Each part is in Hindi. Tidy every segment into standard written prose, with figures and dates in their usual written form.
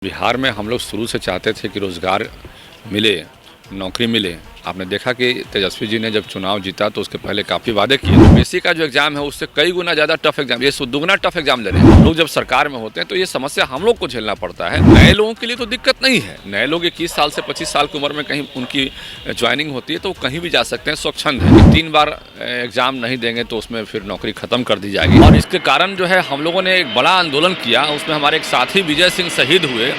बिहार में हम लोग शुरू से चाहते थे कि रोज़गार मिले, नौकरी मिले। आपने देखा कि तेजस्वी जी ने जब चुनाव जीता तो उसके पहले काफ़ी वादे किए। यूपीएससी का जो एग्ज़ाम है उससे कई गुना ज़्यादा टफ एग्ज़ाम, ये दुगना टफ एग्ज़ाम ले रहे हैं। लोग जब सरकार में होते हैं तो ये समस्या हम लोग को झेलना पड़ता है। नए लोगों के लिए तो दिक्कत नहीं है। नए लोग 21 साल से 25 साल की उम्र में कहीं उनकी ज्वाइनिंग होती है तो वो कहीं भी जा सकते हैं, स्वच्छंद है। 3 बार एग्ज़ाम नहीं देंगे तो उसमें फिर नौकरी ख़त्म कर दी जाएगी। और इसके कारण जो है हम लोगों ने एक बड़ा आंदोलन किया, उसमें हमारे एक साथी विजय सिंह शहीद हुए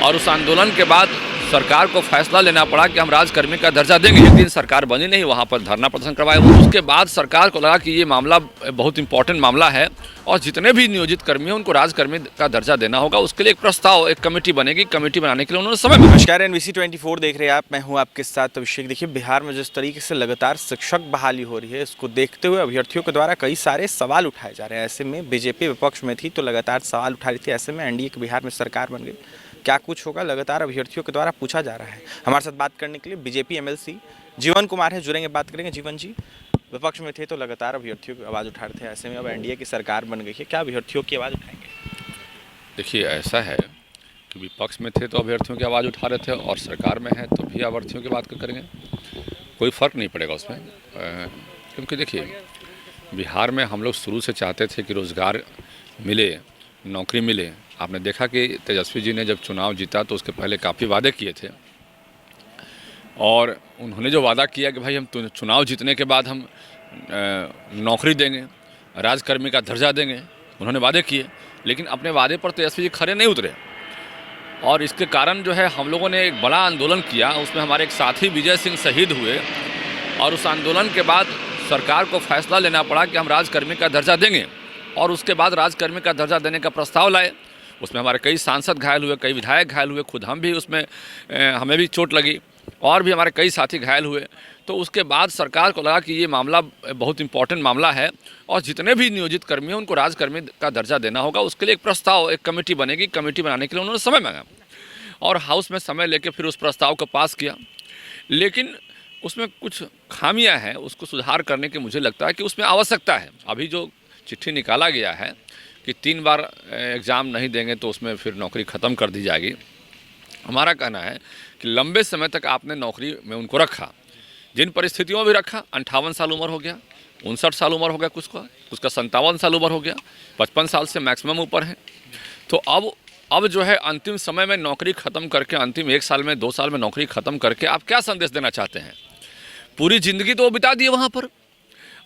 और उस आंदोलन के बाद सरकार को फैसला लेना पड़ा कि हम राजकर्मी का दर्जा देंगे। एक दिन सरकार बनी नहीं, वहाँ पर धरना प्रदर्शन करवाया। उसके बाद सरकार को लगा कि ये मामला बहुत इंपॉर्टेंट मामला है और जितने भी नियोजित कर्मी हैं उनको राजकर्मी का दर्जा देना होगा। उसके लिए एक प्रस्ताव, एक कमेटी बनेगी। कमेटी बनाने के लिए उन्होंने समय मांगा। नमस्कार, NBC 24 देख रहे हैं आप। मैं हूं आपके साथ अभिषेक। देखिए, बिहार में जिस तरीके से लगातार शिक्षक बहाली हो रही है, इसको देखते हुए अभ्यर्थियों के द्वारा कई सारे सवाल उठाए जा रहे हैं। ऐसे में बीजेपी विपक्ष में थी तो लगातार सवाल उठा रही थी। ऐसे में एनडीए की बिहार में सरकार बन गई, क्या कुछ होगा, लगातार अभ्यर्थियों के द्वारा पूछा जा रहा है। हमारे साथ बात करने के लिए बीजेपी MLC जीवन कुमार है, जुड़ेंगे, बात करेंगे। जीवन जी, विपक्ष में थे तो लगातार अभ्यर्थियों की आवाज़ उठा रहे थे। ऐसे में अब एनडीए की सरकार बन गई है, क्या अभ्यर्थियों की आवाज़ उठाएंगे? देखिए, ऐसा है कि विपक्ष में थे तो अभ्यर्थियों की आवाज़ उठा रहे थे और सरकार में है तो भी अभ्यर्थियों की बात करेंगे। कोई फ़र्क नहीं पड़ेगा उसमें, क्योंकि देखिए, बिहार में हम लोग शुरू से चाहते थे कि रोज़गार मिले, नौकरी मिले। आपने देखा कि तेजस्वी जी ने जब चुनाव जीता तो उसके पहले काफ़ी वादे किए थे और उन्होंने जो वादा किया कि भाई हम चुनाव जीतने के बाद हम नौकरी देंगे, राजकर्मी का दर्जा देंगे, उन्होंने वादे किए, लेकिन अपने वादे पर तेजस्वी जी खरे नहीं उतरे। और इसके कारण जो है हम लोगों ने एक बड़ा आंदोलन किया, उसमें हमारे एक साथी विजय सिंह शहीद हुए और उस आंदोलन के बाद सरकार को फैसला लेना पड़ा कि हम राजकर्मी का दर्जा देंगे। और उसके बाद राजकर्मी का दर्जा देने का प्रस्ताव लाए। उसमें हमारे कई सांसद घायल हुए, कई विधायक घायल हुए, खुद हम भी उसमें हमें भी चोट लगी और भी हमारे कई साथी घायल हुए। तो उसके बाद सरकार को लगा कि ये मामला बहुत इंपॉर्टेंट मामला है और जितने भी नियोजित कर्मी हैं उनको राजकर्मी का दर्जा देना होगा। उसके लिए एक प्रस्ताव, एक कमेटी बनेगी। कमेटी बनाने के लिए उन्होंने समय मांगा और हाउस में समय लेकर फिर उस प्रस्ताव को पास किया। लेकिन उसमें कुछ खामियां हैं, उसको सुधार करने की मुझे लगता है कि उसमें आवश्यकता है। अभी जो चिट्ठी निकाला गया है कि 3 बार एग्ज़ाम नहीं देंगे तो उसमें फिर नौकरी ख़त्म कर दी जाएगी। हमारा कहना है कि लंबे समय तक आपने नौकरी में उनको रखा, जिन परिस्थितियों में भी रखा। 58 साल उम्र हो गया, 59 साल उम्र हो गया, कुछ का उसका 57 साल उम्र हो गया, 55 साल से मैक्सिमम ऊपर है। तो अब जो है अंतिम समय में नौकरी ख़त्म करके, अंतिम 1 साल में, 2 साल में नौकरी ख़त्म करके आप क्या संदेश देना चाहते हैं? पूरी ज़िंदगी तो वो बिता दिए वहाँ पर,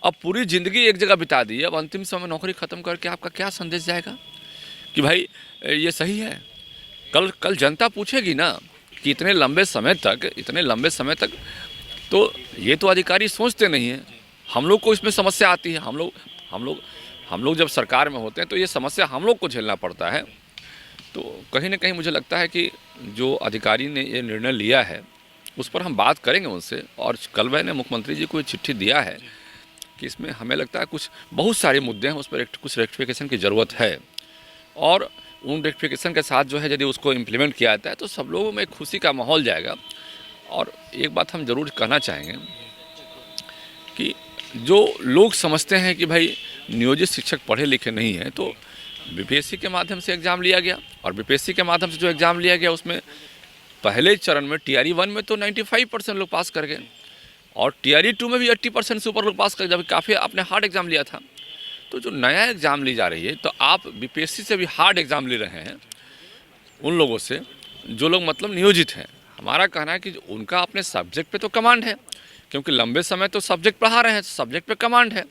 अब पूरी ज़िंदगी एक जगह बिता दी, अब अंतिम समय नौकरी ख़त्म करके आपका क्या संदेश जाएगा कि भाई ये सही है? कल जनता पूछेगी ना कि इतने लंबे समय तक तो ये तो अधिकारी सोचते नहीं हैं। हम लोग को इसमें समस्या आती है। हम लोग जब सरकार में होते हैं तो ये समस्या हम लोग को झेलना पड़ता है। तो कहीं ना कहीं मुझे लगता है कि जो अधिकारी ने ये निर्णय लिया है उस पर हम बात करेंगे उनसे। और कल मैंने मुख्यमंत्री जी को ये चिट्ठी दिया है कि इसमें हमें लगता है कुछ बहुत सारे मुद्दे हैं, उस पर कुछ रेक्टिफिकेशन की ज़रूरत है। और उन रेक्टिफिकेशन के साथ जो है यदि उसको इम्प्लीमेंट किया जाता है तो सब लोगों में खुशी का माहौल जाएगा। और एक बात हम ज़रूर कहना चाहेंगे कि जो लोग समझते हैं कि भाई नियोजित शिक्षक पढ़े लिखे नहीं हैं, तो बीपीएससी के माध्यम से एग्ज़ाम लिया गया और बीपीएससी के माध्यम से जो एग्ज़ाम लिया गया उसमें पहले चरण में TRE 1 में तो 95% लोग पास कर गए और TRE 2 में भी 80% से ऊपर लोग पास कर गए, जब काफ़ी आपने हार्ड एग्ज़ाम लिया था। तो जो नया एग्ज़ाम ली जा रही है, तो आप बीपीएससी से भी हार्ड एग्ज़ाम ले रहे हैं उन लोगों से जो लोग मतलब नियोजित हैं। हमारा कहना है कि उनका अपने सब्जेक्ट पे तो कमांड है, क्योंकि लंबे समय तो सब्जेक्ट पढ़ा रहे हैं, सब्जेक्ट पे कमांड है।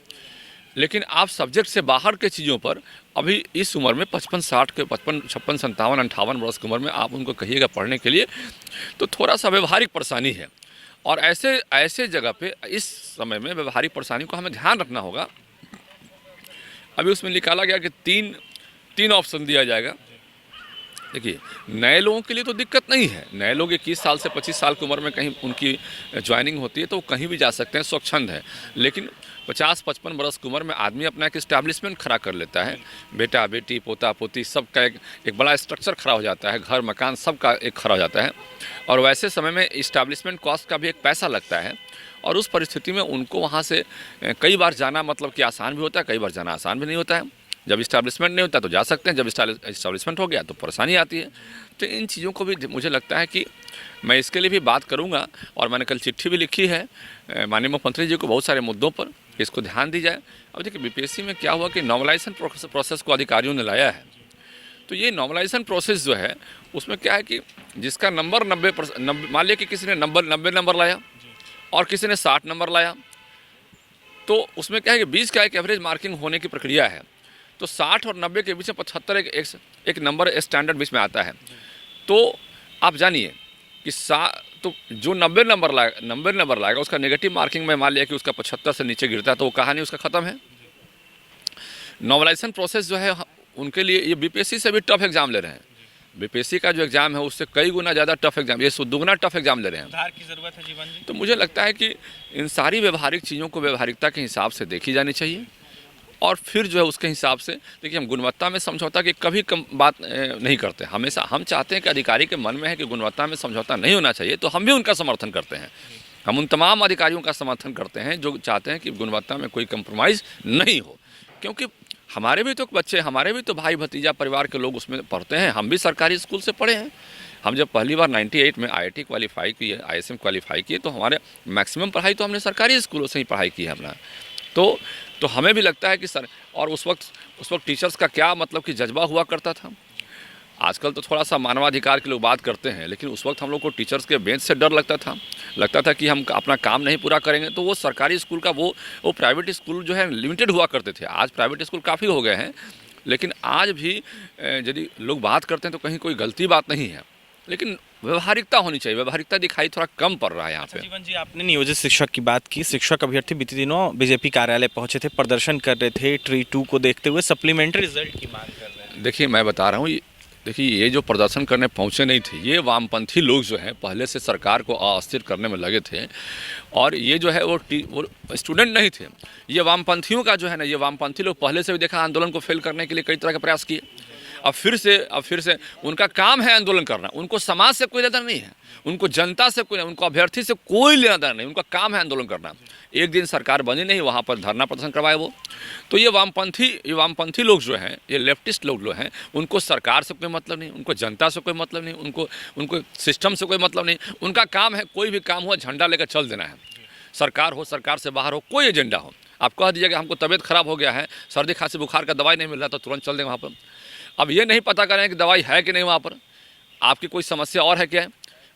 लेकिन आप सब्जेक्ट से बाहर के चीज़ों पर अभी इस उम्र में 55-60 के 55, 56, 57, 58 वर्ष की उम्र में आप उनको कहिएगा पढ़ने के लिए तो थोड़ा सा व्यवहारिक परेशानी है। और ऐसे जगह पे इस समय में व्यवहारिक परेशानी को हमें ध्यान रखना होगा। अभी उसमें निकाला गया कि तीन ऑप्शन दिया जाएगा। देखिए, नए लोगों के लिए तो दिक्कत नहीं है। नए लोग 21 साल से 25 साल की उम्र में कहीं उनकी ज्वाइनिंग होती है तो वो कहीं भी जा सकते हैं, स्वच्छंद है। लेकिन 50-55 वर्ष की उम्र में आदमी अपना एक इस्टेब्लिशमेंट खड़ा कर लेता है। बेटा बेटी, पोता पोती सबका एक बड़ा स्ट्रक्चर खड़ा हो जाता है, घर मकान सबका एक खड़ा हो जाता है। और वैसे समय में इस्टेब्लिशमेंट कॉस्ट का भी एक पैसा लगता है और उस परिस्थिति में उनको वहाँ से कई बार जाना मतलब कि आसान भी होता है, कई बार जाना आसान भी नहीं होता है। जब इस्टेब्लिशमेंट नहीं होता तो जा सकते हैं, जब इस्टेब्लिशमेंट हो गया तो परेशानी आती है। तो इन चीज़ों को भी मुझे लगता है कि मैं इसके लिए भी बात करूंगा, और मैंने कल चिट्ठी भी लिखी है माननीय मुख्यमंत्री जी को बहुत सारे मुद्दों पर कि इसको ध्यान दी जाए। अब देखिए बीपीएससी में क्या हुआ कि नॉर्मलाइजेशन प्रोसेस को अधिकारियों ने लाया है। तो ये नॉर्मलाइजेशन प्रोसेस जो है उसमें क्या है कि जिसका नंबर 90% मान लिया कि किसी ने 90 नंबर लाया और किसी ने 60 नंबर लाया, तो उसमें क्या है कि 20 का एक एवरेज मार्किंग होने की प्रक्रिया है। तो 60 और 90 के बीच में 75 एक नंबर स्टैंडर्ड बीच में आता है। तो आप जानिए कि तो जो 90 नंबर लाएगा उसका नेगेटिव मार्किंग में मान लिया कि उसका 75 से नीचे गिरता है तो वो कहानी उसका ख़त्म है। नॉर्मलाइजेशन प्रोसेस जो है उनके लिए ये बीपीएससी से भी टफ एग्जाम ले रहे हैं। बीपीएससी का जो एग्जाम है उससे कई गुना ज़्यादा टफ एग्जाम, ये दुगना टफ एग्जाम ले रहे हैं। सुधार की जरूरत है जीवन जी। तो मुझे लगता है कि इन सारी व्यवहारिक चीज़ों को व्यवहारिकता के हिसाब से देखी जानी चाहिए, और फिर जो है उसके हिसाब से देखिए हम गुणवत्ता में समझौता की कभी कम बात नहीं करते। हमेशा हम चाहते हैं कि अधिकारी के मन में है कि गुणवत्ता में समझौता नहीं होना चाहिए, तो हम भी उनका समर्थन करते हैं। हम उन तमाम अधिकारियों का समर्थन करते हैं जो चाहते हैं कि गुणवत्ता में कोई कंप्रोमाइज़ नहीं हो, क्योंकि हमारे भी तो बच्चे, हमारे भी तो भाई भतीजा परिवार के लोग उसमें पढ़ते हैं। हम भी सरकारी स्कूल से पढ़े हैं। हम जब पहली बार 98 में IIT क्वालिफाई किए, ISM क्वालिफाई किए, तो हमारे मैक्सिमम पढ़ाई तो हमने सरकारी स्कूलों से ही पढ़ाई की है अपना। तो हमें भी लगता है कि सर, और उस वक्त टीचर्स का क्या मतलब कि जज्बा हुआ करता था। आजकल तो थोड़ा सा मानवाधिकार के लोग बात करते हैं, लेकिन उस वक्त हम लोग को टीचर्स के बेंच से डर लगता था कि हम अपना काम नहीं पूरा करेंगे। तो वो सरकारी स्कूल का वो प्राइवेट स्कूल जो है लिमिटेड हुआ करते थे। आज प्राइवेट स्कूल काफ़ी हो गए हैं, लेकिन आज भी यदि लोग बात करते हैं तो कहीं कोई गलती बात नहीं है, लेकिन व्यवहारिकता होनी चाहिए। व्यवहारिकता दिखाई थोड़ा कम पड़ रहा है यहाँ पे। जीवन जी, आपने नियोजित शिक्षक की बात की। शिक्षक अभ्यर्थी बीते दिनों बीजेपी कार्यालय पहुंचे थे, प्रदर्शन कर रहे थे, ट्री 2 को देखते हुए सप्लीमेंट्री रिजल्ट की मांग कर रहे हैं। देखिए मैं बता रहा हूँ, देखिए ये जो प्रदर्शन करने पहुँचे नहीं थे, ये वामपंथी लोग जो हैं पहले से सरकार को अस्थिर करने में लगे थे, और ये जो है वो स्टूडेंट नहीं थे। ये वामपंथियों का जो है ना, ये वामपंथी लोग पहले से भी देखा आंदोलन को फेल करने के लिए कई तरह के प्रयास किए। अब फिर से उनका काम है आंदोलन करना। उनको समाज से कोई लेना नहीं है, उनको जनता से कोई, उनको अभ्यर्थी से कोई लेना नहीं, उनका काम है आंदोलन करना। एक दिन सरकार बनी नहीं, वहाँ पर धरना प्रदर्शन करवाए वो। तो ये वामपंथी लोग जो हैं, ये लेफ्टिस्ट लोग जो हैं, उनको सरकार से कोई मतलब नहीं, उनको जनता से कोई मतलब नहीं, उनको सिस्टम से कोई मतलब नहीं। उनका काम है कोई भी काम हो झंडा लेकर चल देना है। सरकार हो, सरकार से बाहर हो, कोई एजेंडा हो, आप कह दीजिएगा हमको तबीयत खराब हो गया है, सर्दी खांसी बुखार का दवाई नहीं मिल रहा, तो तुरंत चल देंगे वहाँ पर। अब ये नहीं पता करें कि दवाई है कि नहीं वहाँ पर, आपकी कोई समस्या और है क्या है।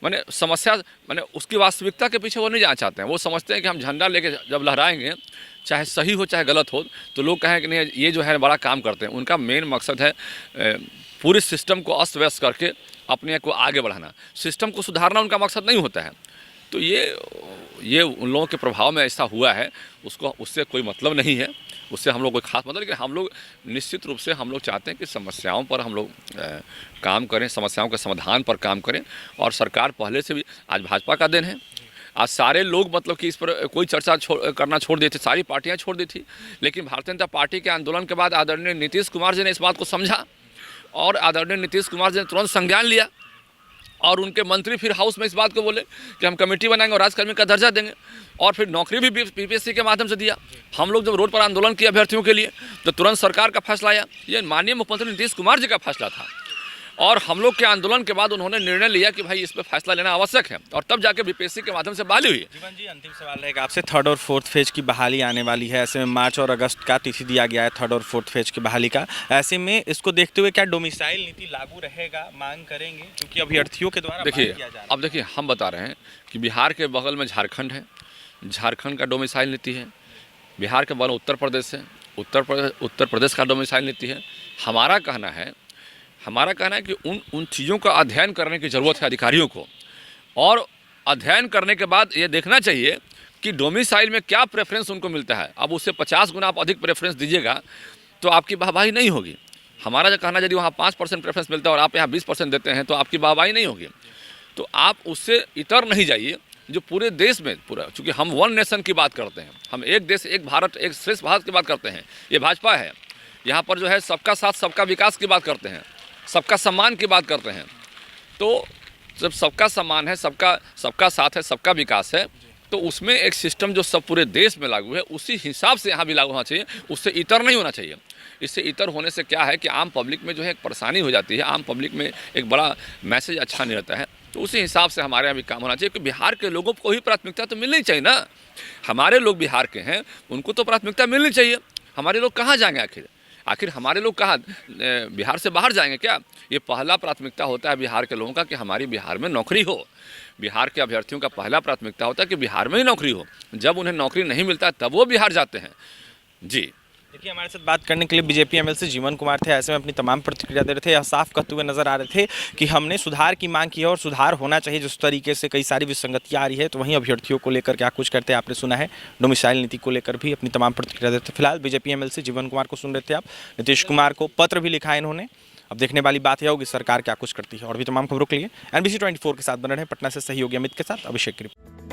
मैंने उसकी वास्तविकता के पीछे वो नहीं जाना चाहते हैं। वो समझते हैं कि हम झंडा लेके जब लहराएंगे, चाहे सही हो चाहे गलत हो, तो लोग कहें कि नहीं ये जो है बड़ा काम करते हैं। उनका मेन मकसद है पूरे सिस्टम को अस्त व्यस्त करके अपने को आगे बढ़ाना। सिस्टम को सुधारना उनका मकसद नहीं होता है। तो ये उन लोगों के प्रभाव में ऐसा हुआ है, उससे कोई मतलब नहीं है, उससे हम लोग कोई खास मतलब। लेकिन हम लोग निश्चित रूप से हम लोग चाहते हैं कि समस्याओं पर हम लोग काम करें, समस्याओं के समाधान पर काम करें। और सरकार पहले से भी, आज भाजपा का दिन है, आज सारे लोग मतलब कि इस पर कोई चर्चा करना छोड़ दी थी, सारी पार्टियां छोड़ दी थी। लेकिन भारतीय जनता पार्टी के आंदोलन के बाद आदरणीय नीतीश कुमार जी ने इस बात को समझा, और आदरणीय नीतीश कुमार जी ने तुरंत संज्ञान लिया, और उनके मंत्री फिर हाउस में इस बात को बोले कि हम कमेटी बनाएंगे और राजकर्मी का दर्जा देंगे, और फिर नौकरी भी बीपीएससी के माध्यम से दिया। हम लोग जब रोड पर आंदोलन किया अभ्यर्थियों के लिए, तो तुरंत सरकार का फैसला आया। ये माननीय मुख्यमंत्री नीतीश कुमार जी का फैसला था, और हम लोग के आंदोलन के बाद उन्होंने निर्णय लिया कि भाई इस पर फैसला लेना आवश्यक है, और तब जाके बीपीएससी के माध्यम से बहाली हुई। जीवन जी, अंतिम सवाल रहेगा आपसे। 3rd और 4th फेज की बहाली आने वाली है। ऐसे में मार्च और अगस्त का तिथि दिया गया है 3rd और 4th फेज की बहाली का। ऐसे में इसको देखते हुए क्या डोमिसाइल नीति लागू रहेगा, मांग करेंगे, क्योंकि अभ्यर्थियों के द्वारा देखिए अब देखिए हम बता रहे हैं कि बिहार के बगल में झारखंड है, झारखंड का डोमिसाइल नीति है। बिहार के बगल उत्तर प्रदेश है, उत्तर प्रदेश का डोमिसाइल नीति है। हमारा कहना है कि उन चीज़ों का अध्ययन करने की ज़रूरत है अधिकारियों को, और अध्ययन करने के बाद ये देखना चाहिए कि डोमिसाइल में क्या प्रेफरेंस उनको मिलता है। अब उससे 50 गुना आप अधिक प्रेफरेंस दीजिएगा तो आपकी वाहवाही नहीं होगी। हमारा जो कहना, यदि वहाँ 5% प्रेफरेंस मिलता है और आप यहाँ 20% देते हैं तो आपकी वाहवाही नहीं होगी। तो आप उससे इतर नहीं जाइए, जो पूरे देश में चूँकि हम वन नेशन की बात करते हैं, हम एक देश एक भारत एक श्रेष्ठ भारत की बात करते हैं। ये भाजपा है, यहाँ पर जो है सबका साथ सबका विकास की बात करते हैं, सबका सम्मान की बात करते हैं। तो जब सबका सम्मान है, सबका साथ है, सबका विकास है, तो उसमें एक सिस्टम जो सब पूरे देश में लागू है उसी हिसाब से यहाँ भी लागू होना चाहिए, उससे इतर नहीं होना चाहिए। इससे इतर होने से क्या है कि आम पब्लिक में जो है एक परेशानी हो जाती है, आम पब्लिक में एक बड़ा मैसेज अच्छा नहीं रहता है। तो उसी हिसाब से हमारे यहाँ भी काम होना चाहिए कि बिहार के लोगों को ही प्राथमिकता तो मिलनी चाहिए ना। हमारे लोग बिहार के हैं, उनको तो प्राथमिकता मिलनी चाहिए। हमारे लोग कहाँ जाएंगे आखिर हमारे लोग कहाँ बिहार से बाहर जाएंगे क्या? ये पहला प्राथमिकता होता है बिहार के लोगों का कि हमारी बिहार में नौकरी हो। बिहार के अभ्यर्थियों का पहला प्राथमिकता होता है कि बिहार में ही नौकरी हो। जब उन्हें नौकरी नहीं मिलता तब वो बिहार जाते हैं। जी देखिए, हमारे साथ बात करने के लिए बीजेपी एमएलसी जीवन कुमार थे। ऐसे में अपनी तमाम प्रतिक्रिया दे रहे थे। यह साफ कहते हुए नजर आ रहे थे कि हमने सुधार की मांग की है और सुधार होना चाहिए। जिस तरीके से कई सारी विसंगतियां आ रही है, तो वहीं अभ्यर्थियों को लेकर क्या कुछ करते हैं आपने सुना है। डोमिसाइल नीति को लेकर भी अपनी तमाम प्रतिक्रिया देते थे। फिलहाल बीजेपी एमएलसी जीवन कुमार को सुन रहे थे आप। नीतीश कुमार को पत्र भी लिखा है इन्होंने। अब देखने वाली बात यह होगी सरकार क्या कुछ करती है। और भी तमाम खबरों के लिए NBC 24 के साथ बने रहे। पटना से सहयोगी अमित के साथ अभिषेक की रिपोर्ट।